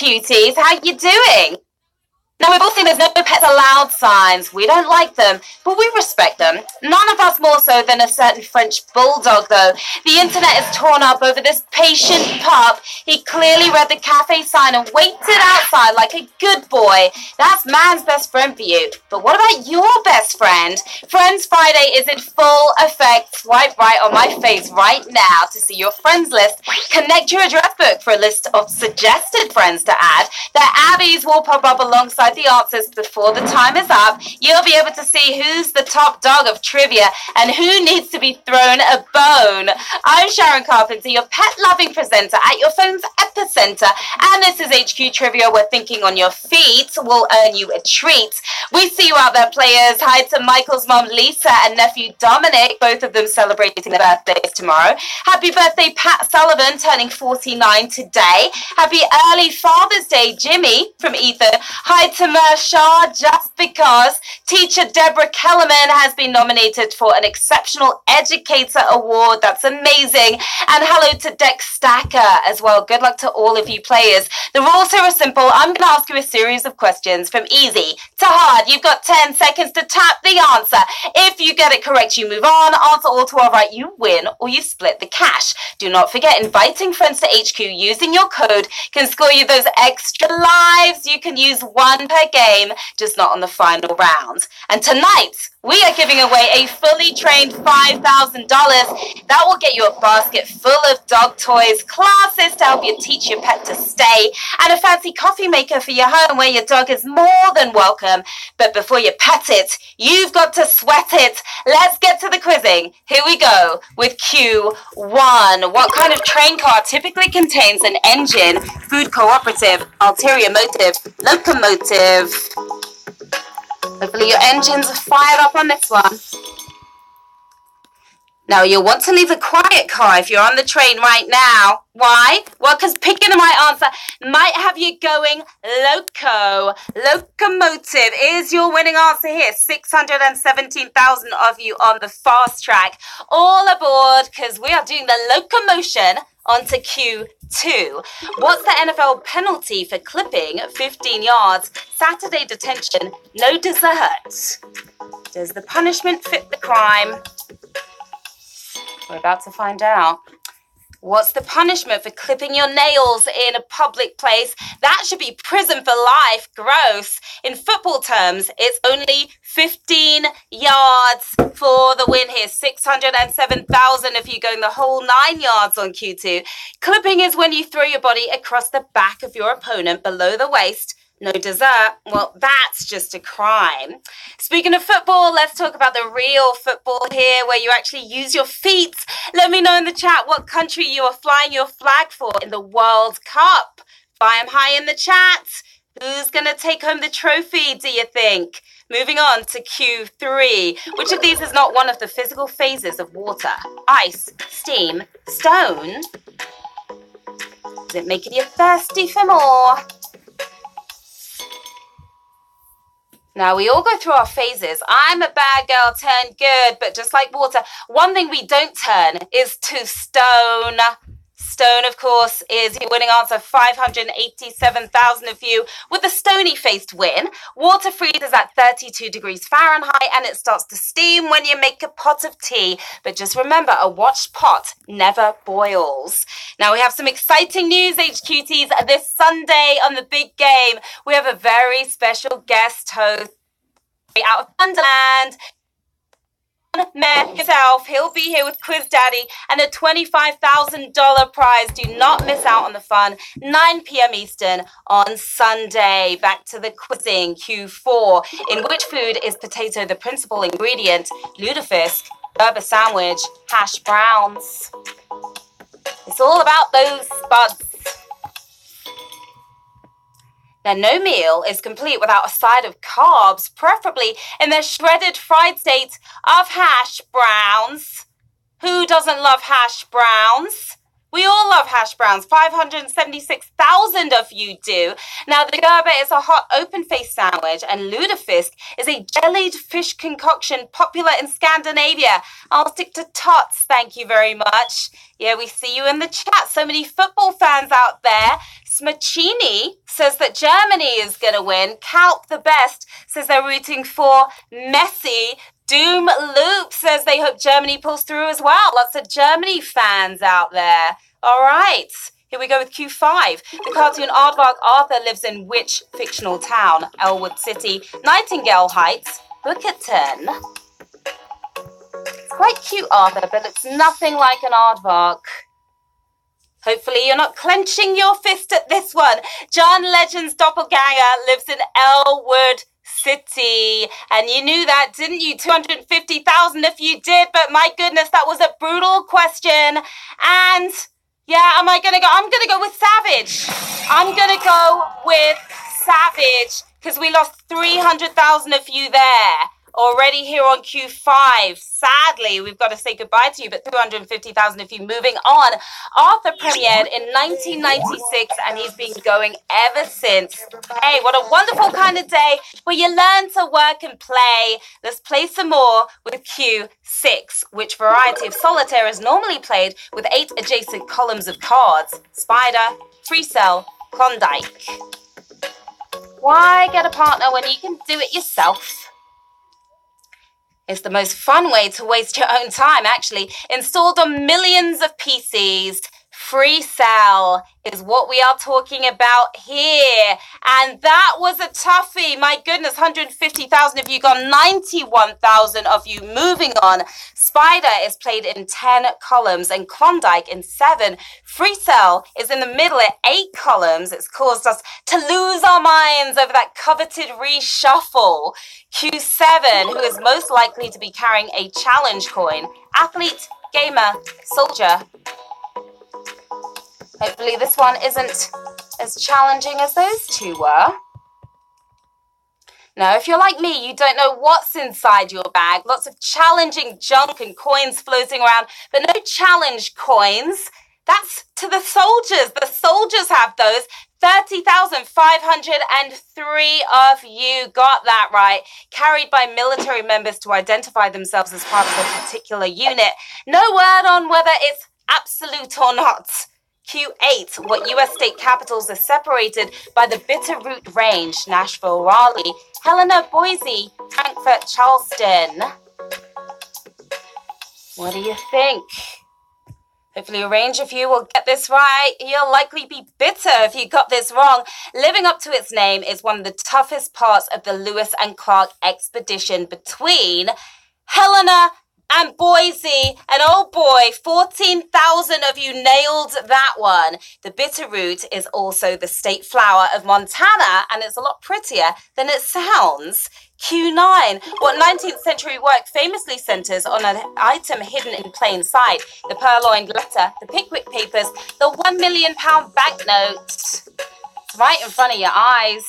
cuties. How you doing? Now, we've all seen there's no pets allowed signs. We don't like them, but we respect them. None of us more so than a certain French bulldog, though. The internet is torn up over this patient pup. He clearly read the cafe sign and waited outside like a good boy. That's man's best friend for you. But what about your best friend? Friends Friday is in full effect. Swipe right on my face right now to see your friends list. Connect your address book for a list of suggested friends to add. The Abbeys will pop up alongside the answers before the time is up. You'll be able to see who's the top dog of trivia and who needs to be thrown a bone. I'm Sharon Carpenter, your pet-loving presenter at your phone's epicenter, and this is HQ Trivia, where thinking on your feet will earn you a treat. We see you out there, players. Hi to Michael's mom, Lisa, and nephew, Dominic, both of them celebrating their birthdays tomorrow. Happy birthday, Pat Sullivan, turning 49 today. Happy early Father's Day, Jimmy from Ethan. Hi to Mershaw, just because. Teacher Deborah Kellerman has been nominated for an Exceptional Educator Award. That's amazing. And hello to Dex Stacker as well. Good luck to all of you players. The rules here are simple. I'm going to ask you a series of questions from easy to hard. You've got 10 seconds to tap the answer. If you get it correct, you move on. Answer all 12 right, you win, or you split the cash. Do not forget, inviting friends to HQ using your code can score you those extra lives. You can use one per game, just not on the final round. And tonight, we are giving away a fully trained $5,000. That will get you a basket full of dog toys, classes to help you teach your pet to stay, and a fancy coffee maker for your home where your dog is more than welcome. But before you pet it, you've got to sweat it. Let's get to the quizzing. Here we go with Q1. What kind of train car typically contains an engine, food cooperative, ulterior motive, locomotive? Hopefully your engines are fired up on this one. Now, you'll want to leave a quiet car if you're on the train right now. Why? Well, because picking the right answer might have you going loco. Locomotive is your winning answer here. 617,000 of you on the fast track. All aboard, because we are doing the locomotion onto Q2. What's the NFL penalty for clipping 15 yards? Saturday detention, no dessert. Does the punishment fit the crime? We're about to find out. What's the punishment for clipping your nails in a public place? That should be prison for life. Gross. In football terms, it's only 15 yards for the win here. 607,000 if you're going the whole 9 yards on Q2. Clipping is when you throw your body across the back of your opponent below the waist. No dessert. Well, that's just a crime. Speaking of football, let's talk about the real football here, where you actually use your feet. Let me know in the chat what country you are flying your flag for in the World Cup. Fly 'em high in the chat. Who's going to take home the trophy, do you think? Moving on to Q3. Which of these is not one of the physical phases of water? Ice, steam, stone? Is it making you thirsty for more? Now, we all go through our phases. I'm a bad girl, turn good, but just like water, one thing we don't turn is to stone. Stone, of course, is your winning answer. 587,000 of you with the stony-faced win. Water freezes at 32 degrees Fahrenheit, and it starts to steam when you make a pot of tea. But just remember, a watched pot never boils. Now, we have some exciting news, HQTs. This Sunday on The Big Game, we have a very special guest host out of Wonderland. Mayor himself. He'll be here with Quiz Daddy and a $25,000 prize. Do not miss out on the fun. 9 p.m. Eastern on Sunday. Back to the quizzing. Q4. In which food is potato the principal ingredient? Lutefisk, Gerber sandwich, hash browns. It's all about those spuds. Now, no meal is complete without a side of carbs, preferably in the shredded fried state of hash browns. Who doesn't love hash browns? We all love hash browns. 576,000 of you do. Now, the Gerber is a hot open-faced sandwich, and lutefisk is a jellied fish concoction popular in Scandinavia. I'll stick to tots, thank you very much. Yeah, we see you in the chat. So many football fans out there. Smachini says that Germany is going to win. Kalp the Best says they're rooting for Messi. Doom Loop says they hope Germany pulls through as well. Lots of Germany fans out there. All right, here we go with Q5. The cartoon aardvark Arthur lives in which fictional town? Elwood City, Nightingale Heights, Bookerton. It's quite cute, Arthur, but it's nothing like an aardvark. Hopefully you're not clenching your fist at this one. John Legend's doppelganger lives in Elwood City. And you knew that, didn't you? 250,000 if you did, but my goodness, that was a brutal question. And yeah, I'm gonna go with Savage. I'm gonna go with Savage because we lost 300,000 of you there already here on Q5. Sadly, we've got to say goodbye to you, but 250,000 of you. Moving on. Arthur premiered in 1996 and he's been going ever since. Hey, what a wonderful kind of day where you learn to work and play. Let's play some more with Q6. Which variety of solitaire is normally played with 8 adjacent columns of cards? Spider, free cell, Klondike. Why get a partner when you can do it yourself? It's the most fun way to waste your own time, actually. Installed on millions of PCs. Free cell is what we are talking about here. And that was a toughie. My goodness, 150,000 of you gone, 91,000 of you moving on. Spider is played in 10 columns and Klondike in 7. Free cell is in the middle at 8 columns. It's caused us to lose our minds over that coveted reshuffle. Q7, who is most likely to be carrying a challenge coin? Athlete, gamer, soldier. Hopefully this one isn't as challenging as those two were. Now, if you're like me, you don't know what's inside your bag. Lots of challenging junk and coins floating around, but no challenge coins. That's to the soldiers. The soldiers have those. 30,503 of you got that right. Carried by military members to identify themselves as part of a particular unit. No word on whether it's absolute or not. Q8, what U.S. state capitals are separated by the Bitterroot Range? Nashville, Raleigh, Helena, Boise, Frankfurt, Charleston. What do you think? Hopefully a range of you will get this right. You'll likely be bitter if you got this wrong. Living up to its name is one of the toughest parts of the Lewis and Clark expedition between Helena and Boise. And oh boy, 14,000 of you nailed that one. The bitterroot is also the state flower of Montana, and it's a lot prettier than it sounds. Q9. What 19th century work famously centers on an item hidden in plain sight? The purloined letter, the Pickwick Papers, the £1 million banknote. It's right in front of your eyes.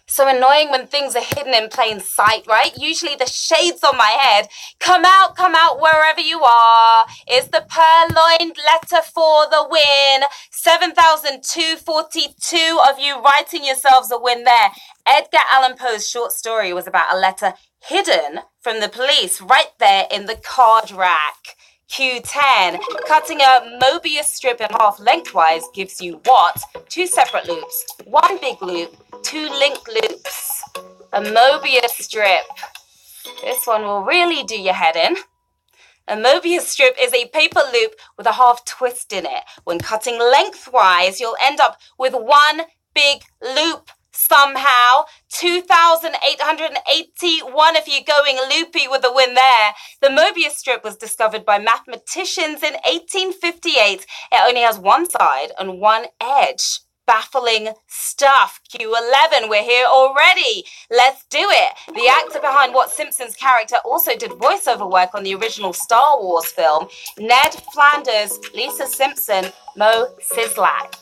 So annoying when things are hidden in plain sight, right? Usually the shades on my head. Come out wherever you are. Is the purloined letter for the win? 7,242 of you writing yourselves a win there. Edgar Allan Poe's short story was about a letter hidden from the police right there in the card rack. Q10. Cutting a Mobius strip in half lengthwise gives you what? 2 separate loops, 1 big loop, 2 linked loops. A Mobius strip. This one will really do your head in. A Mobius strip is a paper loop with a half twist in it. When cutting lengthwise, you'll end up with 1 big loop. Somehow, 2,881 of you going loopy with a win there. The Mobius strip was discovered by mathematicians in 1858. It only has 1 side and 1 edge. Baffling stuff. Q11, we're here already. Let's do it. The actor behind What Simpson's character also did voiceover work on the original Star Wars film. Ned Flanders, Lisa Simpson, Mo Sislak.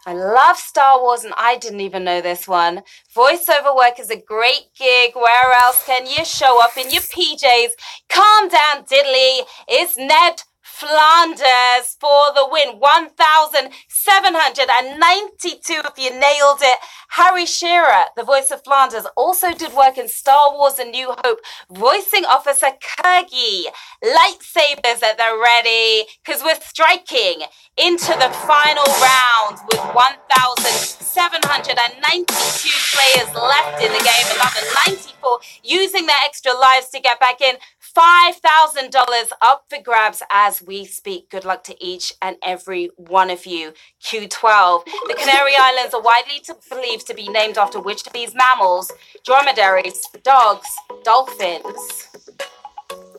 I love Star Wars, and I didn't even know this one. Voiceover work is a great gig. Where else can you show up in your PJs? Calm down, diddly. It's Ned Flanders for the win. 1,792 if you nailed it. Harry Shearer, the voice of Flanders, also did work in Star Wars A New Hope, voicing Officer Kirgy. Lightsabers at the ready, because we're striking into the final round with 1,792 players left in the game. Another 94 using their extra lives to get back in. $5,000 up for grabs as we speak. Good luck to each and every one of you. Q12. The Canary Islands are widely believed to be named after which of these mammals? Dromedaries, dogs, dolphins.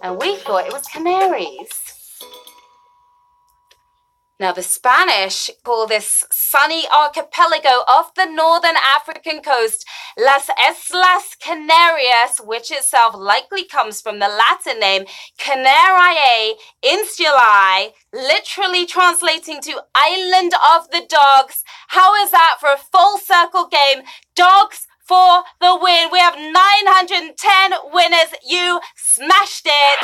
And we thought it was canaries. Now, the Spanish call this sunny archipelago off the northern African coast Las Islas Canarias, which itself likely comes from the Latin name Canariae Insulae, literally translating to Island of the Dogs. How is that for a full circle game? Dogs for the win. We have 910 winners. You smashed it.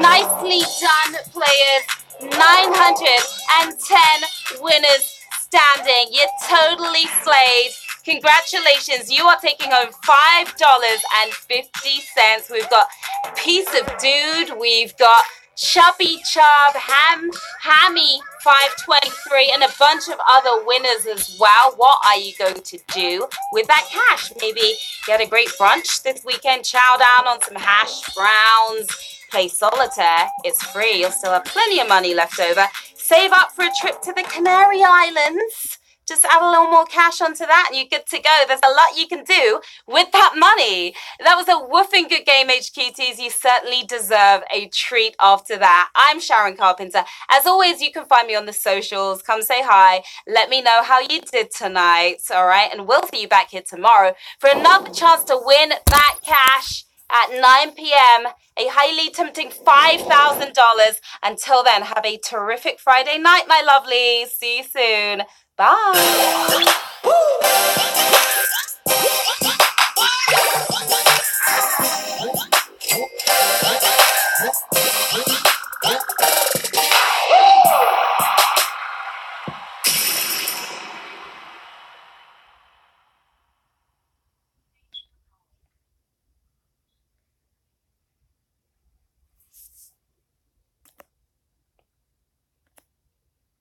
Nicely done, players. 910 winners standing. You totally slayed. Congratulations. You are taking home $5.50. We've got Piece of Dude. We've got Chubby Chub, Hammy 523, and a bunch of other winners as well. What are you going to do with that cash? Maybe get a great brunch this weekend, chow down on some hash browns, play solitaire. It's free. You'll still have plenty of money left over. Save up for a trip to the Canary Islands. Just add a little more cash onto that and you're good to go. There's a lot you can do with that money. That was a woofing good game, HQTs. You certainly deserve a treat after that. I'm Sharon Carpenter. As always, you can find me on the socials. Come say hi. Let me know how you did tonight. All right. And we'll see you back here tomorrow for another chance to win that cash at 9 p.m. A highly tempting $5,000. Until then, have a terrific Friday night, my lovelies. See you soon. Bye.